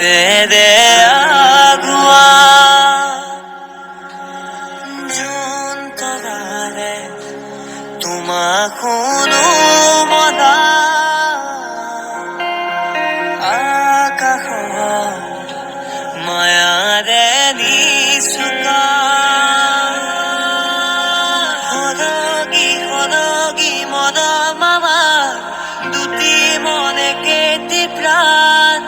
तेरे आगुआ জুন তৰাৰে তোমাক শুনো মনা আকাশত মায়াৰে নিচুকা সৰগী সৰগী মন মামা দুটি মনে কেটি প্ৰাণ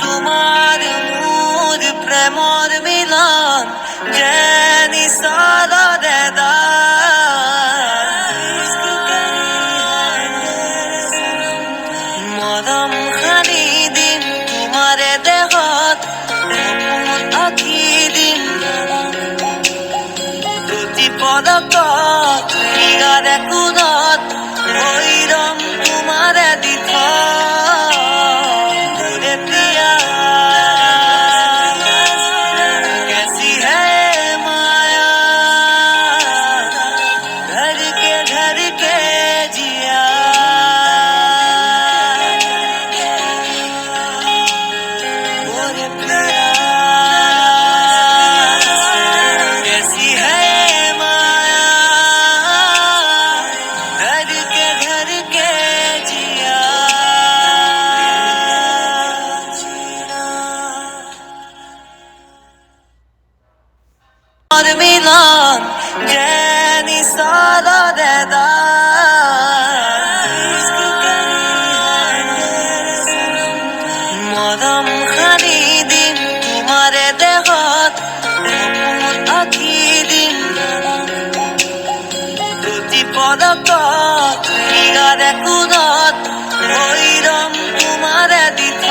তোমার মোর প্রেমর মিলন জানি সারা দেদা মরম খানি দিন তোমারে দেহত আখি দিন দুটি পদকত ইয়ারে কুনত হৈৰম তোমারে দিথ মিলন জানি সারা দেদা মরম খানি দিন তোমারে দেহত আখি দিন দুটি পদকত ইয়ারে কুনত হৈৰম তোমারে দিথ